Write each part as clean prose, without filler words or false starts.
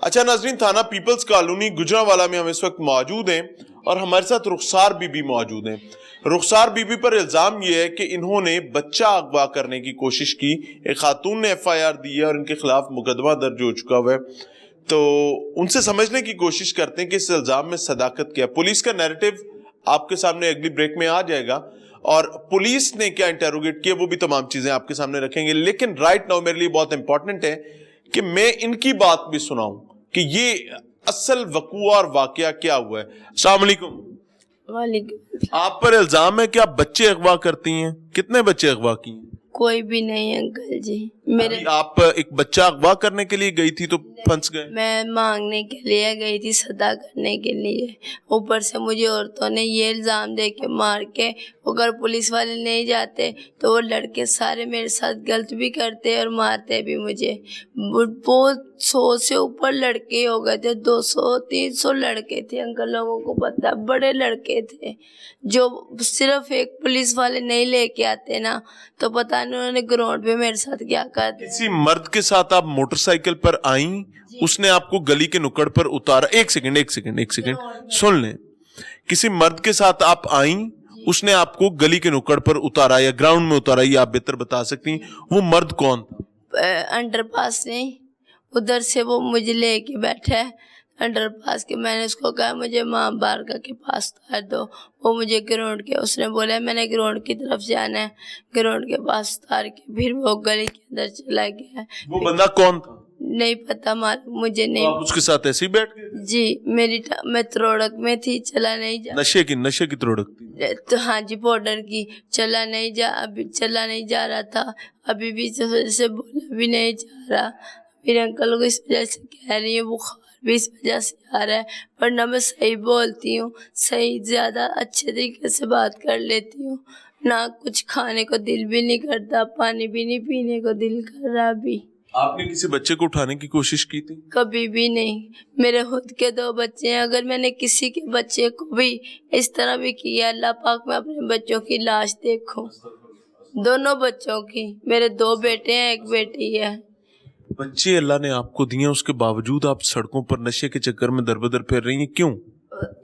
अच्छा नाजरीन, थाना पीपल्स कॉलोनी गुजरांवाला में हम इस वक्त मौजूद हैं और हमारे साथ रुखसार बीबी मौजूद हैं। रुखसार बीबी पर इल्जाम यह है कि इन्होंने बच्चा अगवा करने की कोशिश की। एक खातून ने FIR दी है और इनके खिलाफ मुकदमा दर्ज हो चुका हुआ है। तो उनसे समझने की कोशिश करते हैं कि इस इल्जाम में सदाकत क्या है। पुलिस का नैरेटिव आपके सामने अगली ब्रेक में आ जाएगा और पुलिस ने क्या इंटेरोगेट किया वो भी तमाम चीजें आपके सामने रखेंगे। लेकिन राइट नाउ मेरे लिए बहुत इंपॉर्टेंट है कि मैं इनकी बात भी सुनाऊं कि ये असल वकूआ और वाकया क्या हुआ है। अस्सलाम वालेकुम। वालेकुम। आप पर इल्जाम है कि आप बच्चे अगवा करती हैं। कितने बच्चे अगवा किए हैं? कोई भी नहीं अंकल जी। मेरे आप एक बच्चा अगवा करने के लिए गई थी तो फंस गए? मैं मांगने के लिए गई थी, सदा करने के लिए। ऊपर से मुझे औरतों ने ये इल्ज़ाम दे के मार के, अगर पुलिस वाले नहीं जाते तो वो लड़के सारे मेरे साथ गलत भी करते और मारते भी मुझे। बहुत 100 से ऊपर लड़के हो गए थे, 200-300 लड़के थे अंकल, लोगों को पता, बड़े लड़के थे जो सिर्फ एक पुलिस वाले नहीं लेके आते ना तो पता नहीं उन्होंने ग्राउंड पे मेरे साथ क्या कर दिया। किसी मर्द के साथ आप मोटरसाइकिल पर आई, उसने आपको गली के नुक्कड़ पर उतारा? एक सेकंड सुन लें। किसी मर्द के साथ आप आई, उसने आपको गली के नुक्कड़ पर उतारा या ग्राउंड में उतारा, ये आप बेहतर बता सकती हैं। वो मर्द कौन था? अंडरपास नहीं, उधर से वो मुझे लेके बैठा है अंडरपास के। मैंने उसको कहा मुझे माँ बारगा के पास उतार दो, वो मुझे ग्राउंड के, उसने बोला मैंने ग्राउंड की तरफ जाना है, ग्राउंड के पास उतार के फिर वो गली के अंदर चला गया। वो बंदा कौन था? नहीं पता, मालूम मुझे नहीं। तो आप उसके साथ ऐसे ही बैठ गए? जी, मैं त्रोड़क में थी, चला नहीं जा। नशे की त्रोड़क थी? तो हाँ जी, पाउडर की। चला नहीं जा रहा था, अभी भी इस वजह से बोला भी नहीं जा रहा। मेरे अंकल को इस वजह से कह रही है, बुखार भी इस वजह से आ रहा है, वरना मैं सही बोलती हूँ, सही ज़्यादा अच्छे तरीके से बात कर लेती हूँ ना। कुछ खाने को दिल भी नहीं करता, पानी भी नहीं पीने को दिल कर रहा। अभी आपने किसी बच्चे को उठाने की कोशिश की थी? कभी भी नहीं। मेरे खुद के 2 बच्चे हैं, अगर मैंने किसी के बच्चे को भी इस तरह भी किया, अल्लाह पाक मैं अपने बच्चों की लाश देखूं। दोनों बच्चों की, मेरे 2 बेटे हैं, 1 बेटी है। बच्चे अल्लाह ने आपको दिए, उसके बावजूद आप सड़कों पर नशे के चक्कर में दर-बदर फिर रही हैं, क्यों?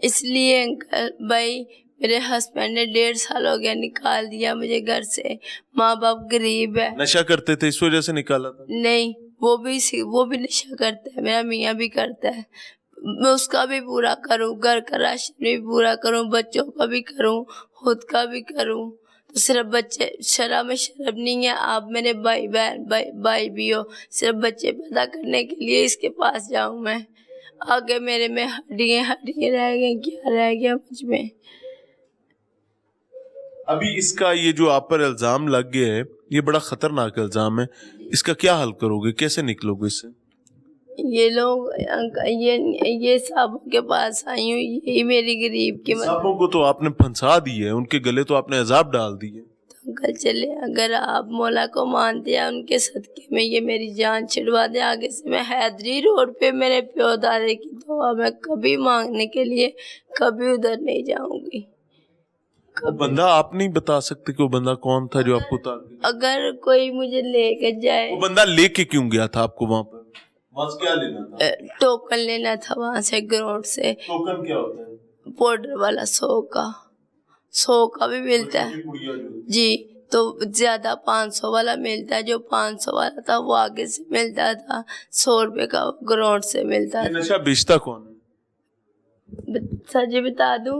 इसलिए अंकल भाई, मेरे हस्बैंड ने 1.5 साल हो गया निकाल दिया मुझे घर से। माँ बाप गरीब है। नशा करते थे इस वजह से निकाला था? नहीं, वो भी नशा करता है, मेरा मियाँ भी करता है। मैं उसका भी पूरा करूँ, घर का राशन भी पूरा करूँ, बच्चों का भी करूँ, खुद का भी करूँ। तो सिर्फ बच्चे, शराब में शर्म नहीं है। आप मेरे भाई भी हो, सिर्फ बच्चे पैदा करने के लिए इसके पास जाऊँ मैं? आगे मेरे में हड्डियाँ रह गई, क्या रह गया मुझ में? अभी इसका ये जो आप पर इल्जाम लग गया है, ये बड़ा खतरनाक इल्जाम है, इसका क्या हल करोगे, कैसे निकलोगे इससे? ये लोग ये साहबों के पास आई हूँ, यही मेरी गरीब की मदद। साहबों को तो आपने फंसा दी है, उनके गले तो आपने अजाब डाल दी है। तो अंकल चले, अगर आप मौला को मानते हैं, उनके सदके में ये मेरी जान छिड़वा दे, आगे से मैं हैदरी रोड पे मेरे प्यो दादे की दुआ मैं कभी मांगने के लिए कभी उधर नहीं जाऊंगी। बंदा आप नहीं बता सकते कि वो बंदा कौन था जो आपको उतार दिया? अगर कोई मुझे लेके जाए। वो बंदा लेके क्यों गया था आपको वहां पर? वहां से क्या लेना था? टोकन लेना था वहां से, ग्राउंड से। टोकन क्या होता है? पाउडर वाला 100 का भी मिलता है जी। तो ज्यादा 500 वाला मिलता है, जो 500 वाला था वो आगे से मिलता था, 100 रुपए का ग्राउंड से मिलता था। नशा बेचता कौन है? सच बता दूं,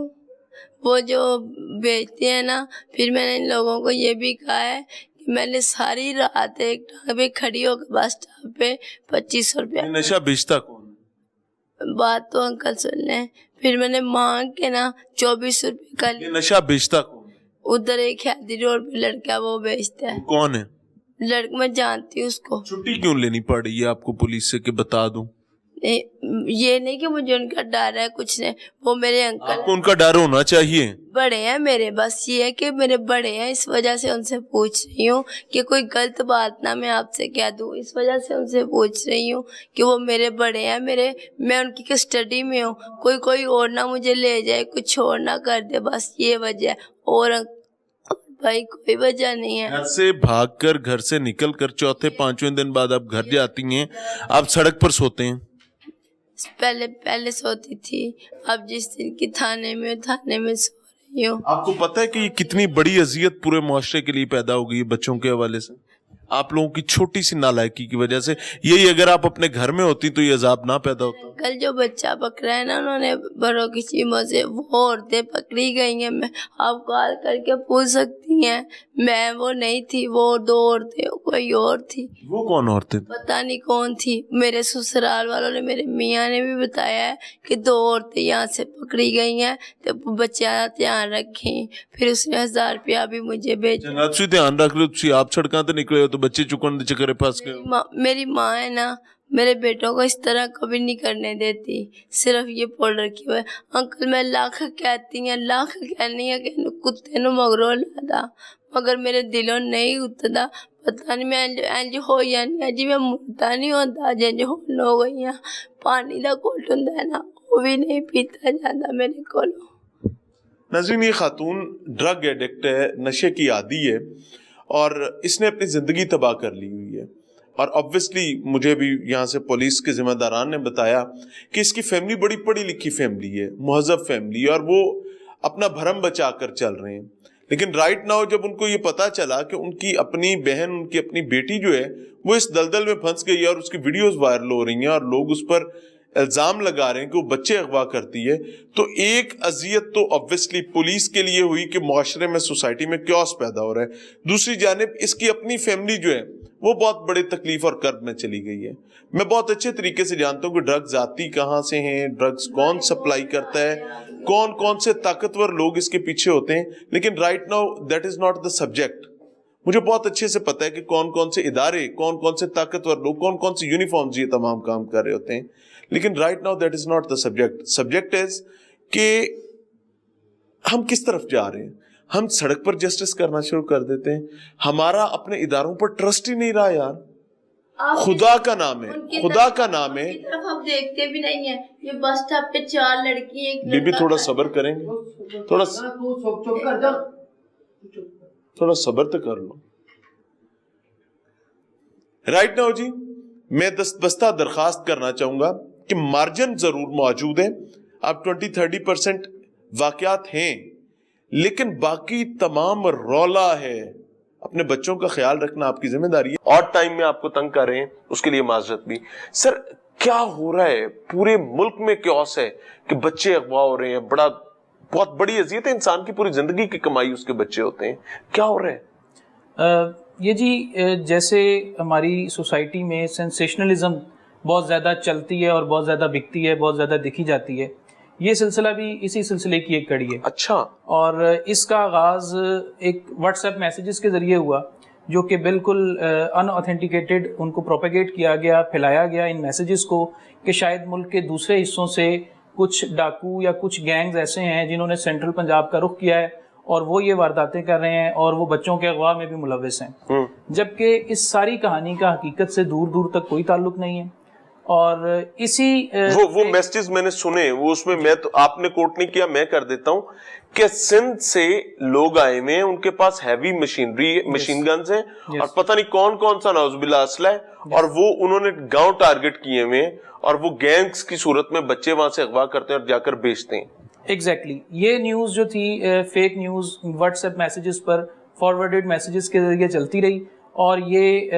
वो जो बेचते हैं ना, फिर मैंने इन लोगों को ये भी कहा है कि मैंने सारी रात एक टांग पे खड़ी होकर बस स्टॉप पे 2500 रुपया। नशा बेचता कौन है? बात तो अंकल सुन लें। फिर मैंने मांग के ना 24 रुपये का लिया। नशा बेचता कौन है? उधर एक हैदी रोड पे लड़का वो बेचता है। कौन है? लड़का मैं जानती हूँ उसको। छुट्टी क्यों लेनी पड़ रही है आपको पुलिस से कि बता दूं? ये नहीं कि मुझे उनका डर है, कुछ नहीं, वो मेरे अंकल। आपको उनका डर होना चाहिए। बड़े हैं मेरे, बस ये है कि मेरे बड़े हैं, इस वजह से उनसे पूछ रही हूँ कि कोई गलत बात ना मैं आपसे कह दूँ, इस वजह से उनसे पूछ रही हूँ कि वो मेरे बड़े हैं, मैं उनकी कस्टडी में हूँ। कोई और ना मुझे ले जाए, कुछ और ना कर दे, बस ये वजह है। और भाई कोई वजह नहीं है। घर से भागकर, घर से निकलकर 4-5वें दिन बाद आप घर जाती हैं, आप सड़क पर सोते हैं। पहले सोती थी, अब जिस दिन की थाने में सो रही हूँ। आपको पता है कि ये कितनी बड़ी अजियत पूरे मुआशरे के लिए पैदा हो गई है बच्चों के हवाले से? आप लोगों की छोटी सी नालायकी की वजह से। यही अगर आप अपने घर में होती तो ये अजाब ना पैदा होता। कल जो बच्चा पकड़ा है ना, उन्होंने बड़ों की चीमों से वो औरतें पकड़ी गई हैं। मैं आप कॉल करके पूछ सकती हैं, मैं वो नहीं थी, वो 2 औरतें कोई और थी। वो कौन औरतें? पता नहीं कौन थी। मेरे ससुराल वालों ने, मेरे मियाँ ने भी बताया है कि 2 औरतें यहाँ से पकड़ी गई हैं, तो बच्चा ध्यान रखें। फिर उसने 1000 रुपया भी मुझे भेजा। ध्यान रख लो, आप सड़कों पे निकले हो तो बच्चे चुकन दे चक्कर फंस गए। मेरी माँ है ना, मेरे बेटों को इस तरह कभी नहीं करने देती, सिर्फ ये बोल रखी हुआ है, अंकल मैं लाख कहती हैं, लाख कहनी है कि कुत्ते नु मगरो लादा, मगर मेरे दिलों नहीं उतरदा। पता नहीं मैं इंज हो जानी जी, मैं मुड़ता नहीं होता जिंज होन हो गई हाँ। पानी का घुट हुंदा है ना, वो भी नहीं पीता जाता मेरे कोलों। नाज़रीन, ये खातून ड्रग एडिक्ट है, नशे की आदी है और इसने अपनी ज़िंदगी तबाह कर ली हुई है। और ऑब्वियसली मुझे भी यहाँ से पुलिस के ज़िम्मेदारान ने बताया कि इसकी फैमिली बड़ी पढ़ी लिखी फैमिली है, मुहज़्ज़ब फैमिली है और वो अपना भरम बचा कर चल रहे हैं। लेकिन राइट नाउ जब उनको ये पता चला कि उनकी अपनी बहन, उनकी अपनी बेटी जो है वो इस दलदल में फंस गई है और उसकी वीडियोस वायरल हो रही हैं और लोग उस पर इल्जाम लगा रहे हैं कि वो बच्चे अगवा करती है, तो एक अजियत तो ऑब्वियसली पुलिस के लिए हुई कि मुआशरे में, सोसाइटी में क्योस पैदा हो रहा है। दूसरी जानिब इसकी अपनी फैमिली जो है वो बहुत बड़ी तकलीफ और कर्ब में चली गई है। मैं बहुत अच्छे तरीके से जानता हूँ कि ड्रग्स आती कहाँ से हैं, ड्रग्स कौन सप्लाई करता है, कौन कौन से ताकतवर लोग इसके पीछे होते हैं, लेकिन right now that is not the subject. मुझे बहुत अच्छे से पता है कि कौन कौन से इदारे, कौन कौन से ताकतवर लोग, कौन कौन से यूनिफॉर्म्स ये तमाम काम कर रहे होते हैं, लेकिन right now that is not the subject. Subject is कि हम किस तरफ जा रहे हैं। हम सड़क पर जस्टिस करना शुरू कर देते हैं, हमारा अपने इदारों पर ट्रस्ट ही नहीं रहा यार। खुदा का नाम है, खुदा का नाम है। हम देखते भी नहीं है, ये बस स्टॉप पे 4 लड़की, एक बीबी थोड़ा सब्र करेंगे, थोड़ा सब्र तो कर लो। राइट नाउ जी, मैं दस्तबस्ता दरखास्त करना चाहूंगा कि मार्जिन जरूर मौजूद है, अब 20-30% वाकयात हैं, लेकिन बाकी तमाम रौला है। अपने बच्चों का ख्याल रखना आपकी जिम्मेदारी है। और टाइम में आपको तंग कर रहे हैं उसके लिए माजरत भी। सर क्या हो रहा है? पूरे मुल्क में क्योस है कि बच्चे अगवा हो रहे हैं, बहुत बड़ी अजियत है। इंसान की पूरी जिंदगी की कमाई उसके बच्चे होते हैं, क्या हो रहा है? ये जी, जैसे हमारी सोसाइटी में सेंसेशनलिज्म बहुत ज़्यादा चलती है और बहुत ज़्यादा बिकती है, बहुत ज़्यादा दिखी जाती है, ये सिलसिला भी इसी सिलसिले की एक कड़ी है। अच्छा। और इसका आगाज़ एक व्हाट्सएप मैसेजेस के ज़रिए हुआ, जो कि बिल्कुल अनऑथेंटिकेटेड उनको प्रोपेगेट किया गया, फैलाया गया इन मैसेजेस को कि शायद मुल्क के दूसरे हिस्सों से कुछ डाकू या कुछ गैंग्स ऐसे हैं जिन्होंने सेंट्रल पंजाब का रुख किया है और वो ये वारदातें कर रहे हैं और वो बच्चों के अगवा में भी मुलव्वस हैं, जबकि इस सारी कहानी का हकीकत से दूर दूर तक कोई ताल्लुक नहीं है। और इसी वो मैसेजेस मैंने सुने, वो उसमें मैं तो, आपने कोट नहीं किया, मैं कर देता हूँ कि सिंध से लोग आए हुए हैं, उनके पास हैवी मशीन गन्स हैं और पता नहीं कौन कौन सा नाउजुबिल्लाह असला है, और वो उन्होंने गांव टारगेट किए हुए हैं और वो गैंग्स की सूरत में बच्चे वहां से अगवा करते हैं और जाकर बेचते हैं। एग्जैक्टली ये न्यूज़ जो थी फेक न्यूज़ व्हाट्सएप मैसेजेस पर फॉरवर्डेड मैसेजेस के जरिए चलती रही, और ये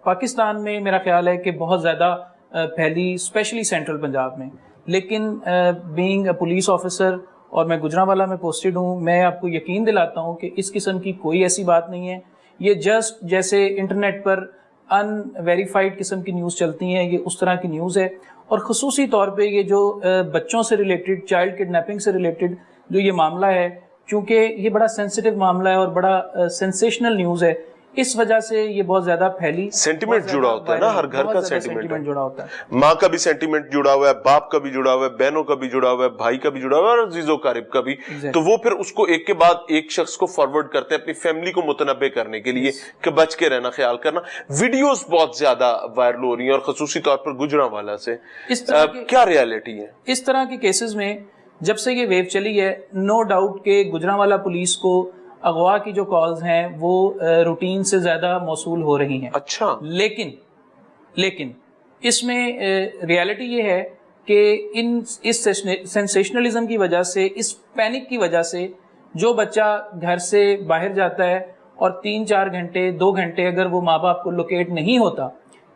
पाकिस्तान में मेरा ख्याल है कि बहुत ज़्यादा फैली, स्पेशली सेंट्रल पंजाब में। लेकिन बीइंग अ पुलिस ऑफिसर, और मैं गुजरांवाला में पोस्टेड हूँ, मैं आपको यकीन दिलाता हूँ कि इस किस्म की कोई ऐसी बात नहीं है। ये जस्ट जैसे इंटरनेट पर अनवेरीफाइड किस्म की न्यूज़ चलती हैं, ये उस तरह की न्यूज़ है। और ख़ुसूसी तौर पे ये जो बच्चों से रिलेटेड, चाइल्ड किडनैपिंग से रिलेटेड जो ये मामला है, चूँकि ये बड़ा सेंसिटिव मामला है और बड़ा सेंसेशनल न्यूज़ है, इस वजह से ये बहुत ज्यादा फैली। सेंटिमेंट जुड़ा होता है ना, हर घर का सेंटिमेंट जुड़ा होता है। माँ का भी सेंटिमेंट जुड़ा हुआ है, बाप का भी जुड़ा हुआ है, बहनों का भी जुड़ा हुआ है, भाई का भी जुड़ा हुआ है और अजीजो कारिब का भी। तो वो फिर उसको एक के बाद एक शख्स को फॉरवर्ड करते हैं अपनी फैमिली को मुतनब्बे करने के लिए कि बच के रहना, ख्याल करना। वीडियोस बहुत ज्यादा वायरल हो रही है और खसूसी तौर पर गुजरांवाला से। क्या रियलिटी है इस तरह के केसेस में? जब से ये वेव चली है, नो डाउट के गुजरांवाला पुलिस को अगवा की जो कॉल्स हैं वो रूटीन से ज़्यादा मौसूल हो रही हैं। अच्छा। लेकिन इसमें रियलिटी ये है کہ اس سینسیشنلزم کی وجہ سے, اس پینک کی وجہ سے جو بچہ گھر سے باہر جاتا ہے اور 3-4 گھنٹے 2 گھنٹے اگر وہ ماں باپ کو لوکیٹ نہیں ہوتا,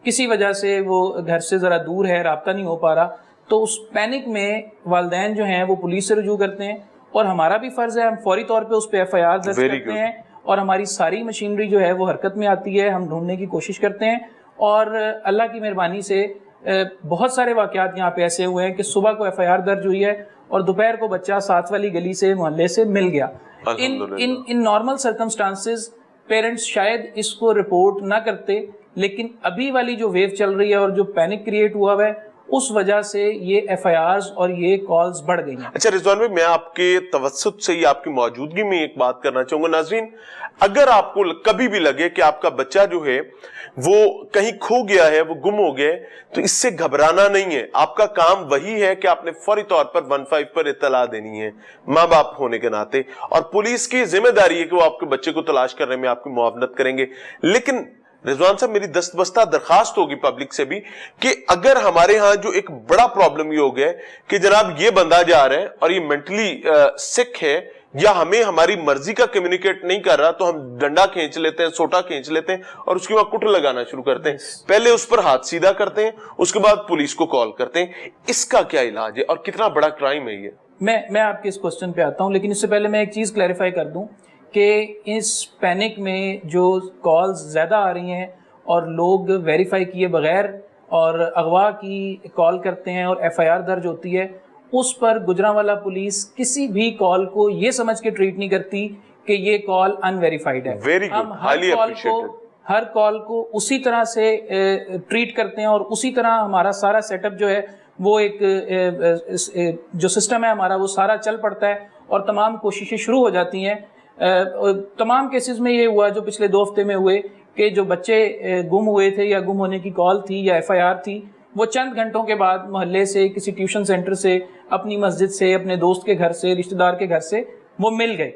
کسی وجہ سے وہ گھر سے ذرا دور ہے, رابطہ نہیں ہو پا رہا, تو اس پینک میں والدین جو ہیں وہ پولیس سے رجوع کرتے ہیں, اور ہمارا بھی فرض ہے ہم فوری طور پہ اس پہ ایف آئی آر درج کرتے ہیں, اور ہماری ساری مشینری جو ہے وہ حرکت میں آتی ہے, ہم ڈھونڈنے کی کوشش کرتے ہیں. اور اللہ کی مہربانی سے بہت سارے واقعات یہاں پہ ایسے ہوئے ہیں کہ صبح کو ایف آئی آر درج ہوئی ہے اور دوپہر کو بچہ ساتھ والی گلی سے محلے سے مل گیا. ان نارمل سرکمسٹانسز پیرنٹس شاید اس کو رپورٹ نہ کرتے, لیکن ابھی والی جو ویو چل رہی ہے اور جو پینک کریٹ ہوا ہے اس وجہ سے یہ ایف آئی آرز اور یہ کالز بڑھ گئی ہیں. اچھا رضوان بھائی, میں آپ کے توسط سے آپ کی موجودگی میں ایک بات کرنا چاہوں گا. ناظرین, اگر آپ کو کبھی بھی لگے کہ آپ کا بچہ جو ہے وہ کہیں کھو گیا ہے, وہ گم ہو گیا, تو اس سے گھبرانا نہیں ہے. آپ کا کام وہی ہے کہ آپ نے فوری طور پر 15 پر اطلاع دینی ہے ماں باپ ہونے کے ناطے, اور پولیس کی ذمہ داری ہے کہ وہ آپ کے بچے کو تلاش کرنے میں آپ کی معاونت کریں گے. لیکن رضوان صاحب, میری دستبستہ درخواست ہوگی پبلک سے بھی کہ اگر ہمارے ہاں جو ایک بڑا پرابلم یہ ہو گیا کہ جناب یہ بندہ جا رہا ہے اور یہ مینٹلی سک ہے, یا ہمیں ہماری مرضی کا کمیونیکیٹ نہیں کر رہا, تو ہم ڈنڈا کھینچ لیتے ہیں, سوٹا کھینچ لیتے ہیں اور اس کے بعد کٹ لگانا شروع کرتے ہیں. پہلے اس پر ہاتھ سیدھا کرتے ہیں, اس کے بعد پولیس کو کال کرتے ہیں. اس کا کیا علاج ہے اور کتنا بڑا کرائم ہے یہ؟ میں آپ کے اس کوسچن پہ آتا ہوں, لیکن اس سے پہلے میں ایک چیز کلیریفائی کر دوں کہ اس پینک میں جو کالز زیادہ آ رہی ہیں اور لوگ ویریفائی کیے بغیر اور اغوا کی کال کرتے ہیں اور ایف آئی آر درج ہوتی ہے, اس پر گجرانوالہ پولیس کسی بھی کال کو یہ سمجھ کے ٹریٹ نہیں کرتی کہ یہ کال ان ویریفائیڈ ہے. ہم ہر کال کو اسی طرح سے ٹریٹ کرتے ہیں, اور اسی طرح ہمارا سارا سیٹ اپ جو ہے وہ ایک جو سسٹم ہے ہمارا وہ سارا چل پڑتا ہے, اور تمام کوششیں شروع ہو جاتی ہیں. تمام کیسز میں یہ ہوا جو پچھلے 2 ہفتے میں ہوئے کہ جو بچے گم ہوئے تھے یا گم ہونے کی کال تھی یا ایف آئی آر تھی, وہ چند گھنٹوں کے بعد محلے سے, کسی ٹیوشن سینٹر سے, اپنی مسجد سے, اپنے دوست کے گھر سے, رشتہ دار کے گھر سے وہ مل گئے.